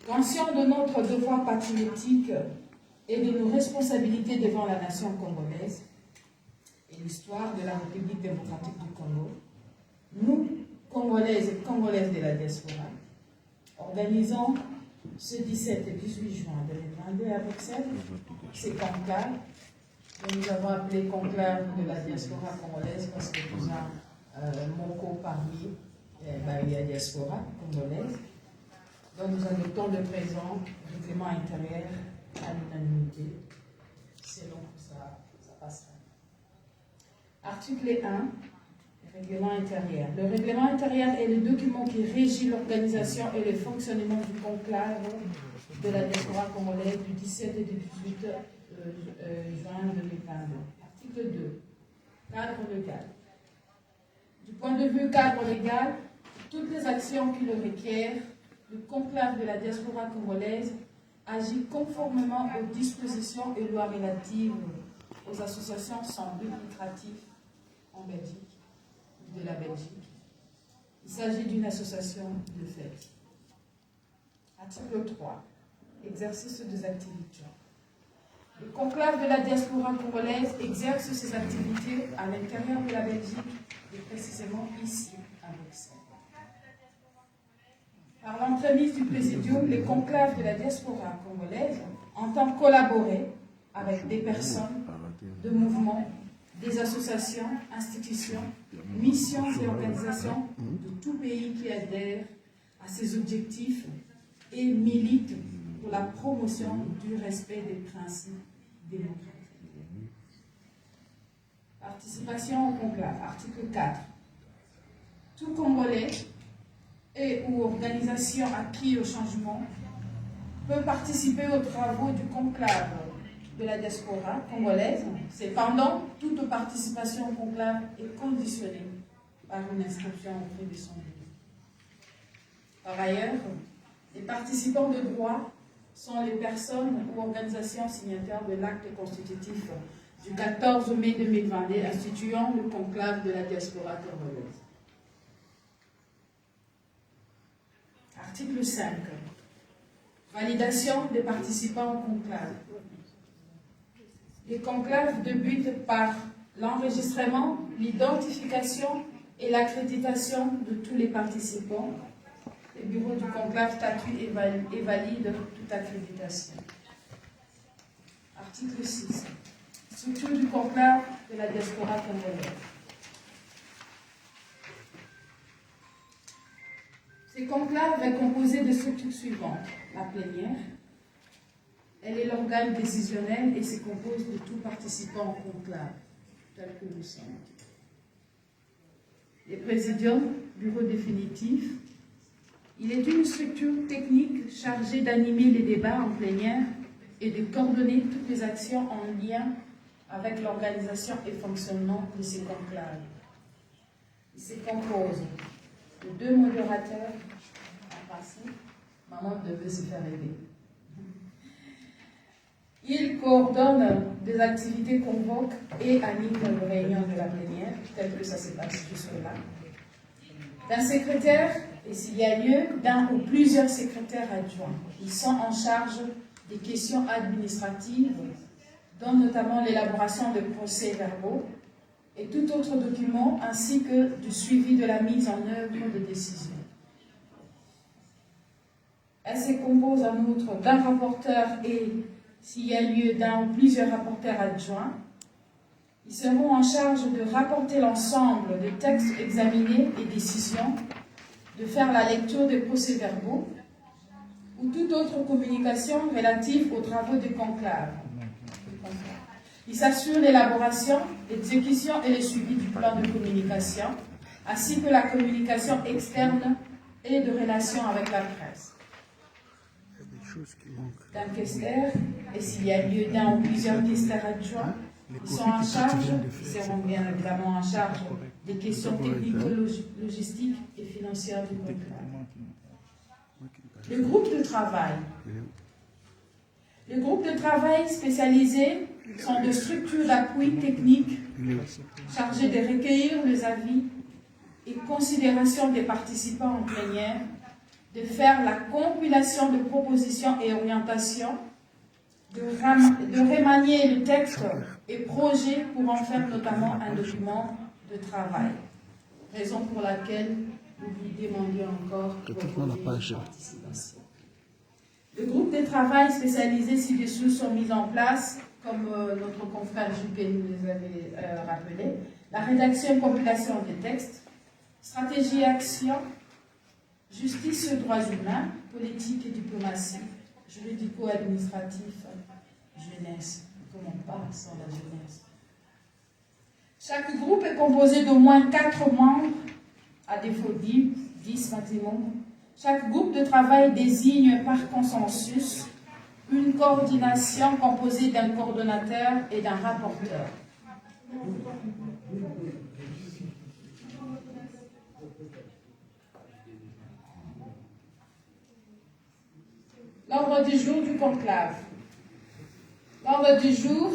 Conscient de notre devoir patriotique et de nos responsabilités devant la nation congolaise et l'histoire de la République démocratique du Congo, nous, Congolaises et Congolaises de la diaspora, organisons ce 17 et 18 juin 2022 à Bruxelles ces conclaves que nous avons appelé conclave de la diaspora congolaise parce que nous avons Moko parmi la diaspora congolaise. Donc nous adoptons le présent règlement intérieur à l'unanimité, selon que ça passera. Article 1, règlement intérieur. Le règlement intérieur est le document qui régit l'organisation et le fonctionnement du conclave de la diaspora congolaise du 17 et du 18 juin 2022. Article 2, cadre légal. Du point de vue cadre légal, toutes les actions qui le requièrent, le conclave de la diaspora congolaise agit conformément aux dispositions et lois relatives aux associations sans but lucratif en Belgique ou de la Belgique. Il s'agit d'une association de fait. Article 3. Exercice des activités. Le conclave de la diaspora congolaise exerce ses activités à l'intérieur de la Belgique et précisément ici à Bruxelles. Par l'entremise du Présidium, le conclave de la diaspora congolaise entend collaborer avec des personnes, de mouvements, des associations, institutions, missions et organisations de tout pays qui adhèrent à ces objectifs et militent pour la promotion du respect des principes démocratiques. Participation au conclave, article 4. Tout Congolais et ou organisation acquis au changement peut participer aux travaux du conclave de la diaspora congolaise. Cependant, toute participation au conclave est conditionnée par une inscription auprès de son bureau. Par ailleurs, les participants de droit sont les personnes ou organisations signataires de l'acte constitutif du 14 mai 2022 instituant le conclave de la diaspora congolaise. Article 5. Validation des participants au conclave. Les conclaves débutent par l'enregistrement, l'identification et l'accréditation de tous les participants. Le bureau du conclave statue et valide toute accréditation. Article 6. Structure du conclave de la diaspora congolaise. Ce conclave est composé de structures suivantes. La plénière, elle est l'organe décisionnel et se compose de tout participant au conclave, tel que nous sommes. Le présidium, bureau définitif, il est une structure technique chargée d'animer les débats en plénière et de coordonner toutes les actions en lien avec l'organisation et fonctionnement de ces conclaves. Il se compose de 2 modérateurs en principe. Maman devait se faire aider. Il coordonne des activités, convoque et anime les réunions de la plénière, tel que ça se passe jusque-là. D'un secrétaire, et s'il y a lieu, d'un ou plusieurs secrétaires adjoints. Ils sont en charge des questions administratives, dont notamment l'élaboration de procès-verbaux et tout autre document, ainsi que du suivi de la mise en œuvre de décisions. Elle se compose en outre d'un rapporteur et, s'il y a lieu, d'un ou plusieurs rapporteurs adjoints. Ils seront en charge de rapporter l'ensemble des textes examinés et décisions, de faire la lecture des procès-verbaux ou toute autre communication relative aux travaux du conclave. Il s'assure l'élaboration, l'exécution et le suivi du plan de communication, ainsi que la communication externe et de relations avec la presse. D'un questeur, et s'il y a lieu d'un ou plusieurs questeurs adjoints, ils sont en charge, ils seront bien évidemment en charge des questions technico-logistiques et financières du conclave. Le groupe de travail. Les groupes de travail spécialisés sont des structures d'appui technique chargées de recueillir les avis et considérations des participants en plénière, de faire la compilation de propositions et orientations, de remanier le texte et projet pour en faire notamment un document de travail. Raison pour laquelle nous vous demandions encore votre participation. Le groupe de travail spécialisé ci-dessous sont mis en place, comme notre confrère Juppé nous les avait rappelé, la rédaction et compilation des textes, stratégie et action, justice et droits humains, politique et diplomatie, juridico-administratif, jeunesse. Comment on parle sans la jeunesse? Chaque groupe est composé d'au moins 4 membres, à défaut 10 maximum. Chaque groupe de travail désigne par consensus une coordination composée d'un coordonnateur et d'un rapporteur. L'ordre du jour du conclave. L'ordre du jour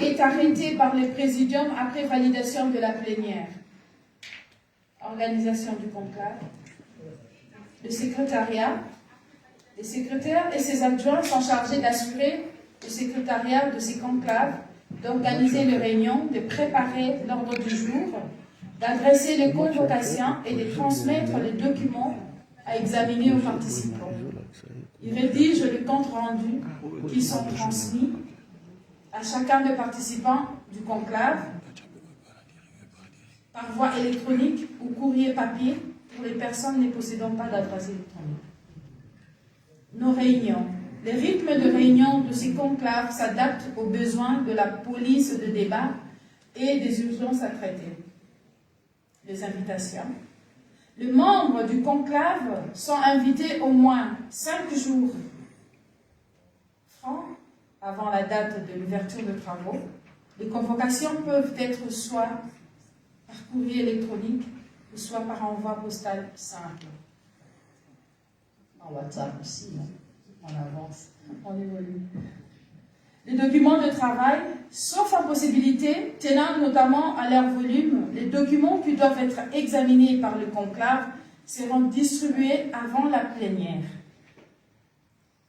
est arrêté par le présidium après validation de la plénière. Organisation du conclave. Le secrétariat. Les secrétaires et ses adjoints sont chargés d'assurer le secrétariat de ces conclaves, d'organiser les réunions, de préparer l'ordre du jour, d'adresser les convocations et de transmettre les documents à examiner aux participants. Ils rédigent les comptes rendus qui sont transmis à chacun des participants du conclave par voie électronique ou courrier papier pour les personnes ne possédant pas d'adresse électronique. Nos réunions. Les rythmes de réunion de ces conclaves s'adaptent aux besoins de la police de débat et des urgences à traiter. Les invitations. Les membres du conclave sont invités au moins 5 jours francs avant la date de l'ouverture de travaux. Les convocations peuvent être soit par courrier électronique ou soit par envoi postal simple. En WhatsApp aussi, on avance, on évolue. Les documents de travail, sauf impossibilité, tenant notamment à leur volume, les documents qui doivent être examinés par le conclave seront distribués avant la plénière.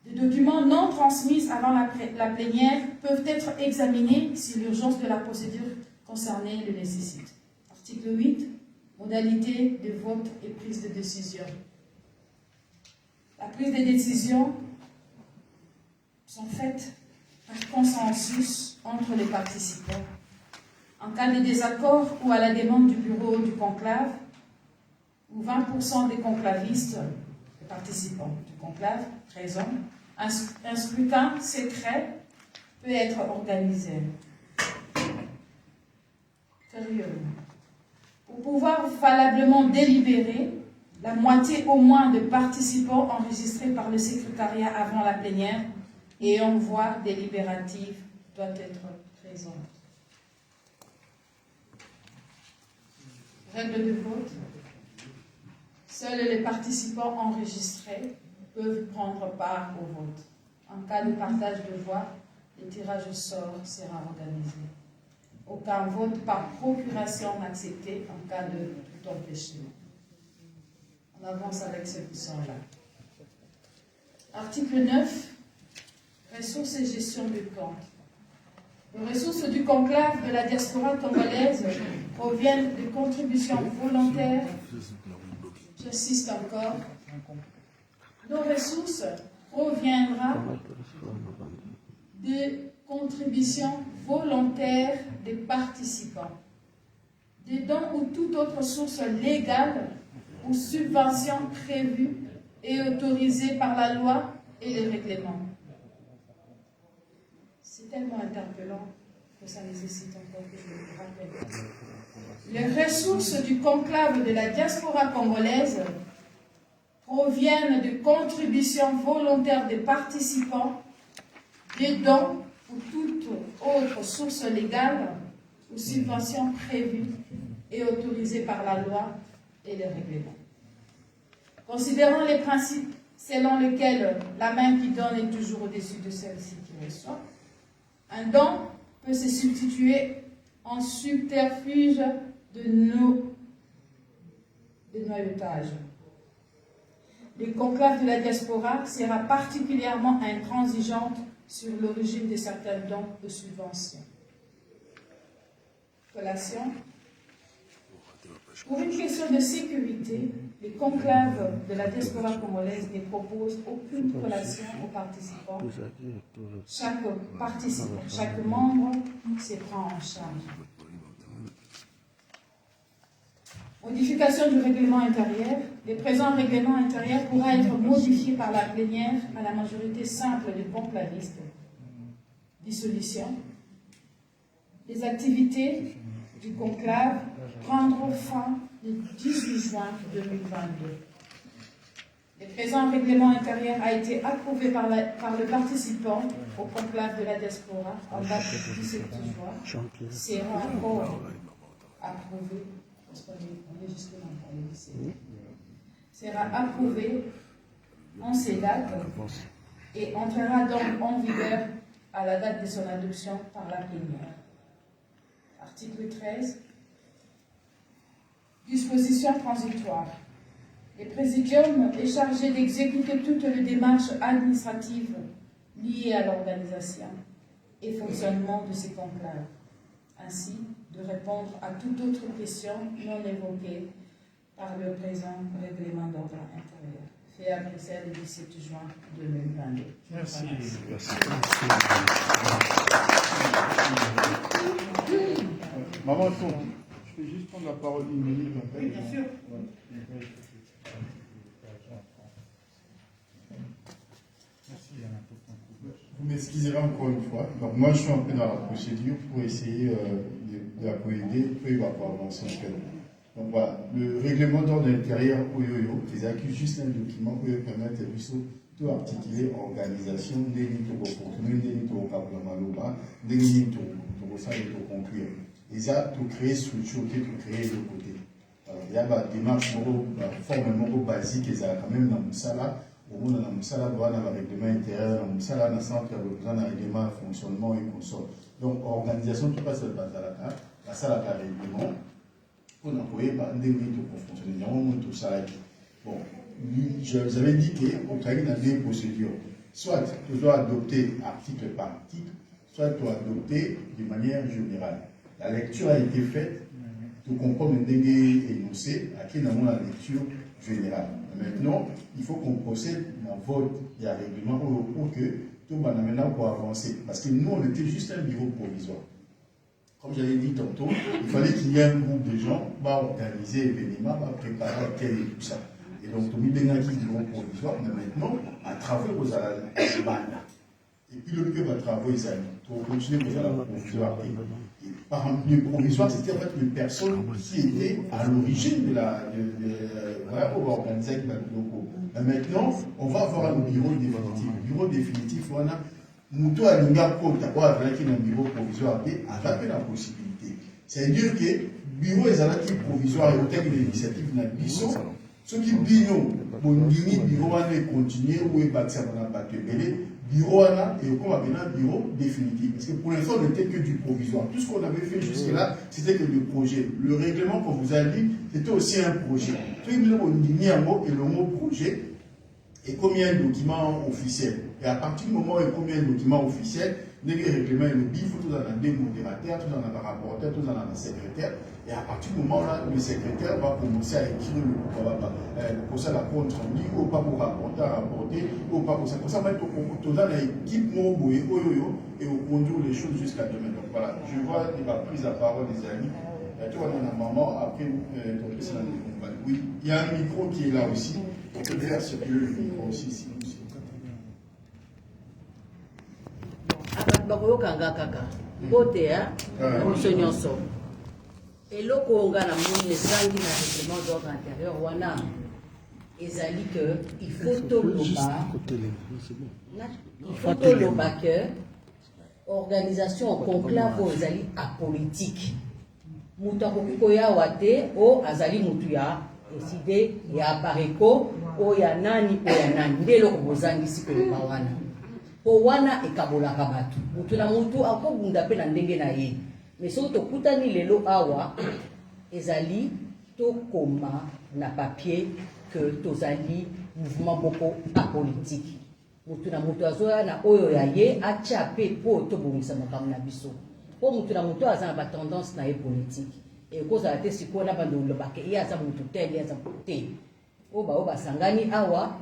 Les documents non transmis avant la plénière peuvent être examinés si l'urgence de la procédure concernée le nécessite. Article 8, modalité de vote et prise de décision. La prise de décision sont faites par consensus entre les participants. En cas de désaccord ou à la demande du bureau du conclave, où 20% des conclavistes, des participants du conclave présents, un scrutin secret peut être organisé. Sérieusement. Pour pouvoir valablement délibérer, la moitié au moins de participants enregistrés par le secrétariat avant la plénière et en voie délibérative doit être présente. Règle de vote. Seuls les participants enregistrés peuvent prendre part au vote. En cas de partage de voix, le tirage au sort sera organisé. Aucun vote par procuration accepté en cas de tout empêchement. On avance avec ceux qui sont là. Article 9. Ressources et gestion du compte. Les ressources du conclave de la diaspora congolaise proviennent de contributions volontaires. J'insiste encore. Nos ressources proviendront des contributions volontaires des participants, des dons ou toute autre source légale ou subvention prévue et autorisée par la loi et les règlements. C'est tellement interpellant que ça nécessite encore que je le rappelle. Les ressources du conclave de la diaspora congolaise proviennent de contributions volontaires des participants, des dons ou toute autre source légale ou subvention prévue et autorisée par la loi et les règlements. Considérant les principes selon lesquels la main qui donne est toujours au-dessus de celle-ci qui reçoit, un don peut se substituer en subterfuge de noyautage. le conclave de la diaspora sera particulièrement intransigeante sur l'origine de certains dons de subventions. Collation. Pour une question de sécurité, les conclaves de la diaspora congolaise ne proposent aucune collation aux participants. Chaque participant, chaque membre se prend en charge. Modification du règlement intérieur. Le présent règlement intérieur pourra être modifié par la plénière à la majorité simple des conclavistes. Dissolution. Les activités du conclave prendront fin le 18 juin 2022. Le présent règlement intérieur a été approuvé par le participant au conclave de la diaspora en date du 17 juin. Sera encore approuvé. Sera approuvé en ces dates et entrera donc en vigueur à la date de son adoption par la plénière. Article 13. Dispositions transitoires. Le Présidium est chargé d'exécuter toutes les démarches administratives liées à l'organisation et fonctionnement de ces conclaves, ainsi de répondre à toute autre question non évoquée par le présent règlement d'ordre intérieur, fait à Bruxelles le 17 juin 2022. Merci. Maman, je peux juste prendre la parole une minute. Oui, bien sûr. Vous m'excuserez encore une fois. Donc moi, je suis un peu dans la procédure pour essayer de la aider, pour y avoir avancer un peu. Donc voilà, le règlement d'ordre intérieur OYOYO, ils accusent juste un document qui permet de tout articuler organisation, des fonctionner, des maloba, des conclure. Ils ont tout créé structure, tout créé de côté. Il y a des démarches formellement basiques, ils ont quand même dans ça là. Au moins, dans ça là, dans le règlement intérieur, dans ça là, dans le centre, dans le règlement, fonctionnement et consort. Donc, organisation, tout passe par la salle à règlement. On a envoyé par des minutes pour fonctionner. On monte tout ça. Bon, je vous avais dit qu'on travaille dans des procédures. Soit tu dois adopter article par article, soit tu dois adopter de manière générale. La lecture a été faite, tu comprends le dégué énoncé, à qui nous avons la lecture générale. Maintenant, il faut qu'on procède dans vote et à règlement pour que tout le monde maintenant pour avancer. Parce que nous, on était juste un bureau provisoire. Comme j'avais dit tantôt, il fallait qu'il y ait un groupe de gens qui va organiser l'événement, va préparer la et tout ça. Et donc, tout le monde a dit bureau provisoire, mais maintenant, à travers vos mandat. Et puis, le bureau va travailler, ça pour continuer vos alarmes provisoires. Et par le provisoire, c'était en fait les personnes qui étaient à l'origine de la. Voilà, on va organiser avec le locaux. Maintenant, on va avoir un bureau définitif. Le bureau définitif, on a. Moutou a l'unga pour avoir un bureau provisoire avec la possibilité. C'est-à-dire que le bureau est un provisoire et au terme de l'initiative n'a biso. Ce qui bino, bon limite bureau a continuer ou est bâti à mon abattu. Bureau a et comme un bureau définitif. Parce que pour l'instant, on n'était que du provisoire. Tout ce qu'on avait fait jusque-là, c'était que le projet. Le règlement qu'on vous a dit, c'était aussi un projet. Tout le monde dit un mot et le mot projet. Et combien de documents officiels. Et à partir du moment où il y a combien de documents officiels, les règlements et le BIF, tout en a des modérateurs, tout en a un rapporteur, tout en a un secrétaire. Et à partir du moment là, le secrétaire va commencer à écrire pour ça la compte rendu, ou pas pour rapporter, ou pas pour ça. Pour ça, on va être dans l'équipe et on conduit les choses jusqu'à demain. Donc voilà, je vois la prise à parole des amis. Tu vois, on a un moment, après, oui, il y a un micro qui est là aussi. On peut faire ce que le micro aussi, si nous aussi. Bakoyokanga kaka mbote ya biso nyonso eloko nga na moni ezangi na règlement d'ordre intérieur wana ezali que il faut toloba que organisation conclave oyo ezali apolitique mutu akoki koyawa te o azali mutu ya décide ya bareko o ya nani nde eloko bozangisi koloba wana po wana ekabolaka bato mutu na mutu akobunda mpe na ndenge na ye mais soki tokutani lelo awa ezali tokoma na papier que tozali mouvement moko apolitique. Mutu na mutu azoya na oyo ya ye atia pe po tobongisa makambo na biso. Po mutu na mutu aza na ba tendance na ye politique. Et cause a été sikoyo na bando lobake ye aza mutu te ye aza te. Oba sangani awa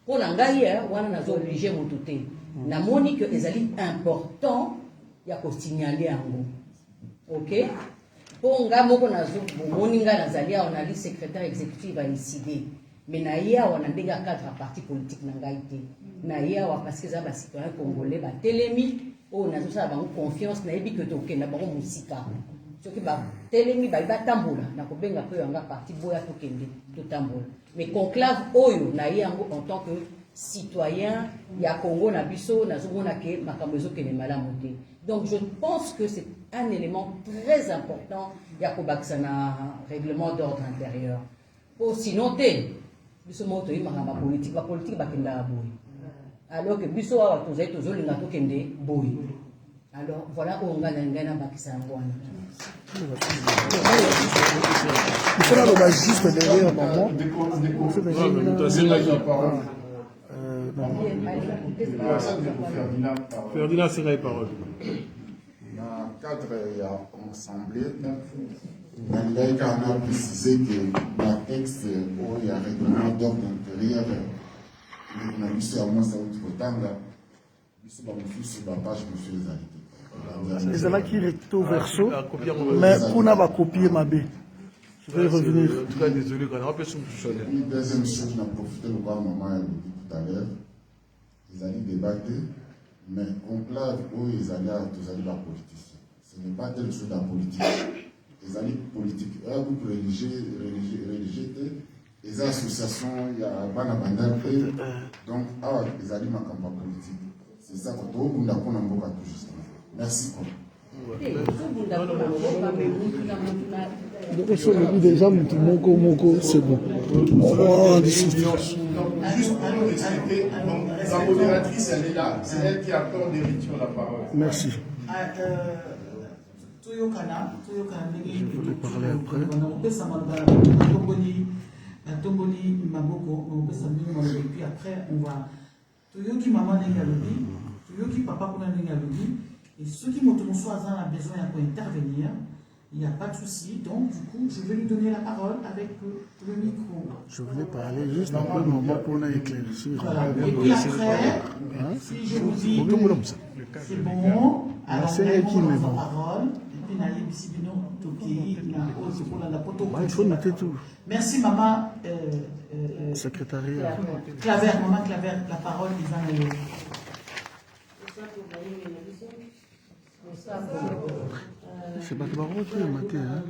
po na ngai wana nazo obligé mutu te. Namoni que ezali important ya ko signaler yango. OK? Po nga moko nazo bomoni nga nazali awa na li secrétaire exécutif a décidé. Mais na ye awa na ndenge cadre parti politique na ngai te. Na ye awa parce que za ba citoyen congolais ba telemi o nazo sala bango confiance na yebi que tokenda bango musika. Soki ba telemi ba tambola na kobenga pe yanga parti boya tokende to tambola. Mais conclave oyo na ye yango en tant que citoyen ya Congo na biso nazomona ke makambo ezokende malamu te. Donc je pense que c'est un élément très important ya kobakisa na règlement d'ordre intérieur. Pour sinon te biso moto yi makamba politique bakenda boy. Alors que biso awa tozali tozolinga tokende boy. Alors voilà où on a ngana bakisa ngwana. Il faut la juste derrière maman. Ferdinand Sera parole. Dans le cadre de l'Assemblée, on a précisé que le texte où il y a un règlement d'ordre intérieur, il y a un monsieur à moi, ça les ala qui recto verso, mais pour n'a pas copier ma B. Je vais revenir. En tout cas, désolé, quand on a plus une deuxième chose, on a profité de voir maman tout à l'heure. Ils allaient débattre, mais conclave où ils allaient à tous les politiciens. Ce n'est pas telle chose de la politique. Ils allaient politique. Un groupe religieux, les associations, il y a Banabanda, donc ils allaient ma campagne politique. C'est ça que tout le monde a tout justement. Merci. Donc, on se dit déjà, Moko, c'est bon. Oh, Juste pour nous expliquer, donc, la modératrice, elle est là, c'est elle qui accorde d'héritier la parole. Merci. Je voulais parler après. Puis après, on va. Toyoki maman Nengalodi, Toyoki papa Nengalodi, et ceux qui m'ont besoin d'intervenir, il n'y a pas de souci. Donc, du coup, je vais lui donner la parole avec le micro. Je voulais parler juste un peu de moment pour éclaircir. Voilà. Et puis après, si je vous dis c'est bon, alors c'est qui la me bon. parole, et puis Naye Bissibino Toki, Il faut noter tout. merci maman. Secrétariat. Claver, maman Claver, la parole est à Naye. C'est pas de barreau, tu es maté, hein?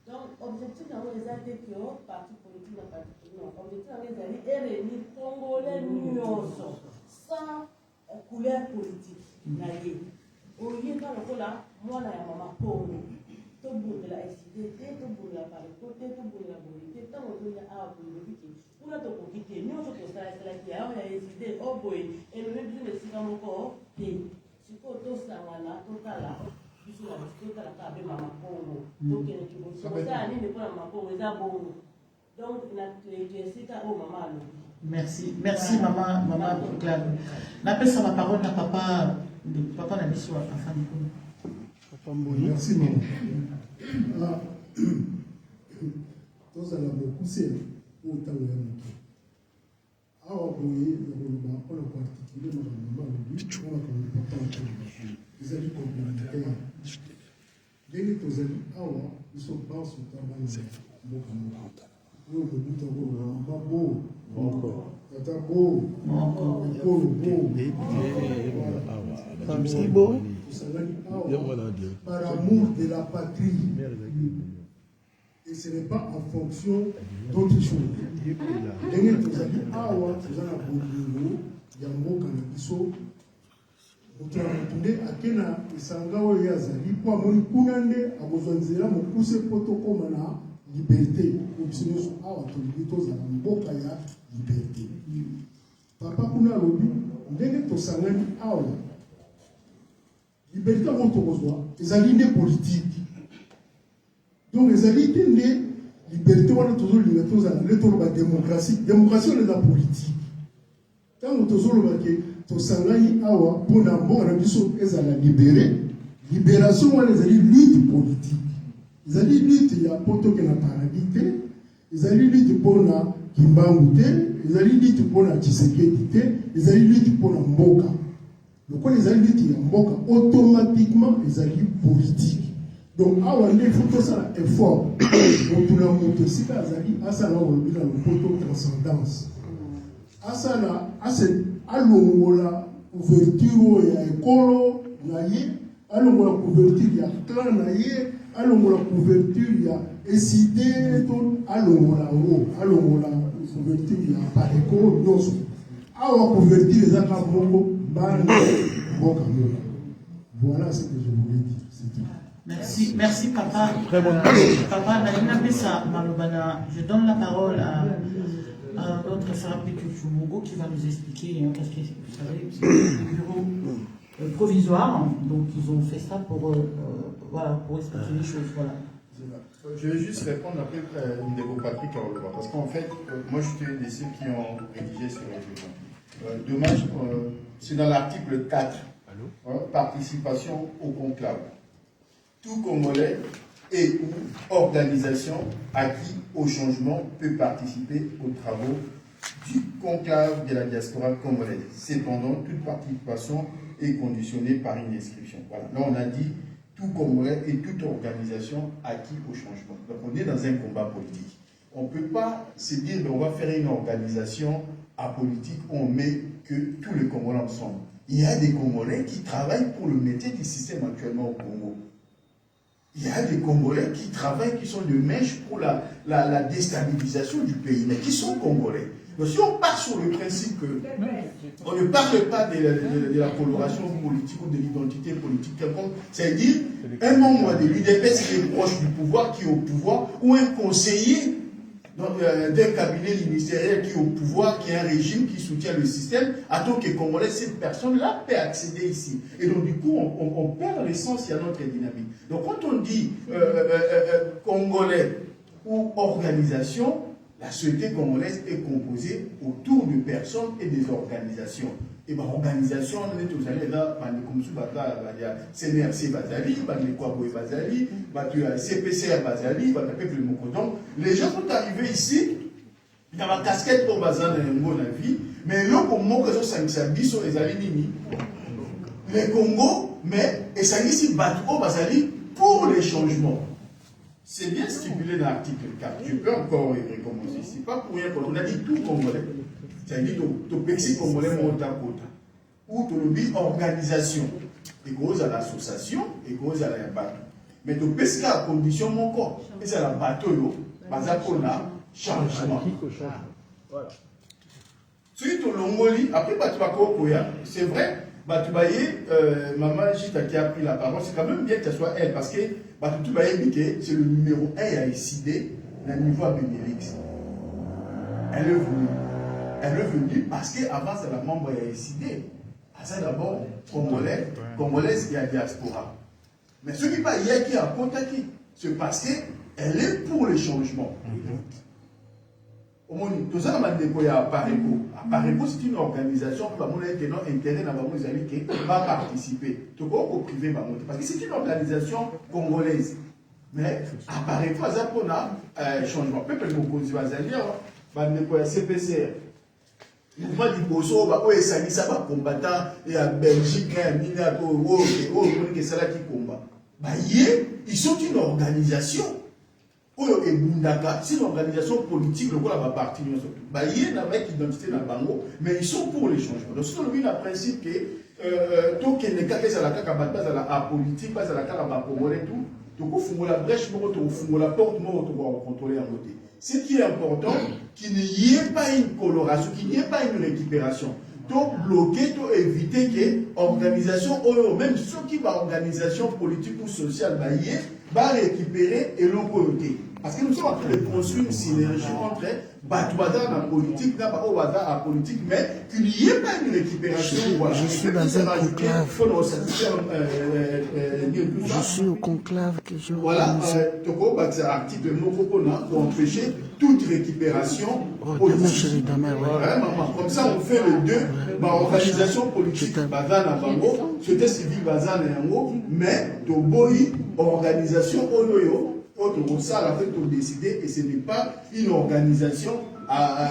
Donc, objectif dans les aides qui ont parti politique dans parti politique, objectif dans les aides est réunir Congolais nuances sans couleur politique. Au lieu de là, moi, la maman Congo, tout le monde de la SIDT, tout le monde de la Parité, tout le monde de la Bolité, tout le monde de la politique. Pour la quitter, nous sommes tous là, qui a SIDT, au boy, et le même de si on encore, et si on tous là, tout là. Merci, merci maman Clave. N'appelle ça la parole à papa n'a pas sur la femme. Merci maman. Alors, tous allons beaucoup c'est autant de monde. Alors oui, on a particulier maman on a comme ils avaient complémentaire. Les Tozali, ils sont pas sous ta main. Par amour de la patrie. Et ce n'est pas en fonction d'autres choses. Les Tozali, moto akotunde akena esanga oyo azali mpo amoni kuna nde akozwa nzela mokuse mpo tokóma na liberté po biso nyonso awa tolingi tozala mboka ya liberté. Papa kuna alobi ndenge tosangani awa liberté yango tokozwa ezali nde politike, donc ezali te nde liberté wana tozolinga tozala nde toloba démocratie. Démocratie wana eza politique. Ntango tozoloba ke tosangani awa mpona mboka na biso ezala libéré, libération wana ezali lutte politique, ezali lutte ya mpo tokenda paradis te, ezali lutte mpona Kimbangu te, ezali lutte mpona Tshisekedi te, ezali lutte mpona mboka. Lokola ezali lutte ya mboka automatiquement ezali politique. Donc awa nde faut tosala effort moto na moto esika azali asala olobi na lopoto transcendance, asala alongola couverture ya ekolo na ye, alongola couverture ya clan na ye, alongola couverture ya eside to alongola ngo, alongola couverture ya pareko nyonso. Awa couverture ezaka moko bana mboka moko. Voilà ce que je voulais dire, c'est tout. Merci, merci papa. Très bonne Papa, je donne la parole à notre frère Pétu Choumogo qui va nous expliquer, hein, parce que vous savez, c'est un bureau provisoire, donc ils ont fait ça pour, voilà, pour expliquer les choses. Voilà. Je vais juste répondre après une de vos Patrick Carolova, parce qu'en fait, moi je suis de ceux qui ont rédigé ce règlement. Dommage, c'est dans l'article 4, participation au conclave. Tout Congolais et ou organisation acquis au changement peut participer aux travaux du conclave de la diaspora congolaise. Cependant, toute participation est conditionnée par une inscription. Voilà. Là, on a dit tout Congolais et toute organisation acquis au changement. Donc, on est dans un combat politique. On ne peut pas se dire on va faire une organisation apolitique où on met que tous les Congolais ensemble. Il y a des Congolais qui travaillent pour le métier du système actuellement au Congo. Il y a des Congolais qui travaillent, qui sont de mèche pour la déstabilisation du pays, mais qui sont Congolais. Donc si on part sur le principe qu'on ne parle pas de la coloration politique ou de l'identité politique, c'est-à-dire un membre de l'UDPS qui est proche du pouvoir, qui est au pouvoir, ou un conseiller d'un cabinet ministériel qui est au pouvoir, qui est un régime qui soutient le système, à tant que Congolais, cette personne-là peut accéder ici. Et donc, du coup, on perd l'essence à notre dynamique. Donc, quand on dit Congolais ou organisation, la société congolaise est composée autour de personnes et des organisations. Et bien, organisation, on est tous allés là, comme il y a CNRC Bazali, Kwaboué Bazali, CPCR Bazali, Peuple Mokodon. Les gens sont arrivés ici, dans la casquette pour Bazan dans la vie, mais là, pour moi, que ça sont les Alinini. Les Congo, mais, et ça ici, Batou Bazali, pour les changements. C'est bien stipulé dans l'article 4. Je peux encore recommencer. Ce n'est pas pour rien qu'on a dit tout Congolais. C'est-à-dire que le Pexi Congolais monte à côté. Ou le organisation. Et cause à l'association, et cause à la bateau. Mais le Pexi à condition mon corps. Et c'est la bateau, parce qu'on a changement. Voilà. Suite au Longoli, après Batouako Koya, c'est vrai. Batoubaye, maman Jita qui a pris la parole, c'est quand même bien que ce soit elle, parce que Batoubaye, c'est le numéro 1 à décider le niveau à Benelix. Elle est venue. Elle est venue parce qu'avant, c'est la membre qui a décidé. C'est d'abord Congolaise et la diaspora. Mais ce qui n'est pas hier qui a contacté, c'est parce qu'elle est pour le changement. Tout ça, on a Apareco. Apareco, c'est une organisation qui a intérêt dans les qui va participer. Tout le monde privé parce que c'est une organisation congolaise. Mais Apareco, on a changement. Peuple Mokozi va dire, CPCR. Mouvement du Bosso, ça va combattant et à Belgique, ils sont une organisation. C'est une organisation politique, le va partir. Il y a une identité dans le bango, mais ils sont pour les changements. Donc, c'est le principe que tout qui n'est qu'à la politique, pas à la carapapolitique, tout, tout, la brèche, tout, la porte, tout, contrôler en côté. Ce qui est important, qu'il n'y ait pas une coloration, qu'il n'y ait pas une récupération. bloquer, tout éviter que organisation, même ceux qui va organisation politique ou sociale, va récupérer et l'autorité. Parce que nous sommes en train de construire une synergie entre Batouada la politique, la politique, mais qu'il n'y ait pas une récupération. Je suis dans un conclave. Je suis au conclave que je voilà, article pour empêcher toute récupération. Comme ça, on fait les deux. Organisation politique, société civile, mais Toboyi, organisation Oyoyo. Ça, la fait décider et ce n'est pas une organisation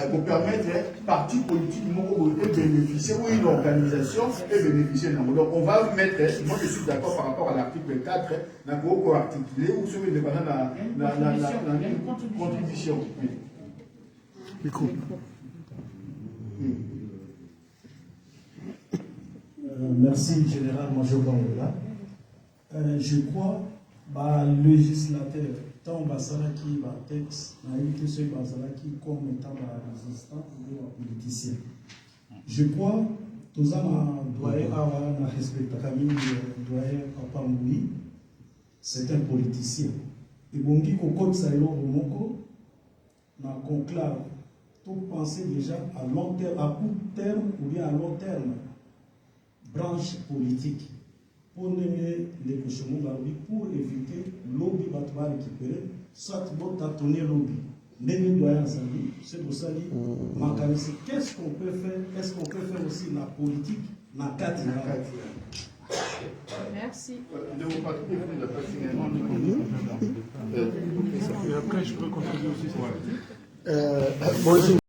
pour permettre parti politique de bénéficier ou une organisation de bénéficier. Donc on va mettre, moi je suis d'accord par rapport à l'article 4, pour articuler ou sur le la contribution. Merci, général-major Bangola. Je crois que le législateur, tant Basalaki, texte, ceux Basalaki comme étant résistant ou politicien. Je crois que nous avons respecté doyen Papa Moui, c'est un politicien. Et bon, qui code ça dans le conclave, tout penser déjà à long terme, à court terme ou bien à long terme, branche politique. Pour nommer les cochons pour éviter lobby va récupérer, soit bon tâtonner lobby. C'est pour ça que qu'est-ce qu'on peut faire? Est-ce qu'on peut faire aussi la politique dans 4 ans? Merci. Et après, je peux contribuer aussi.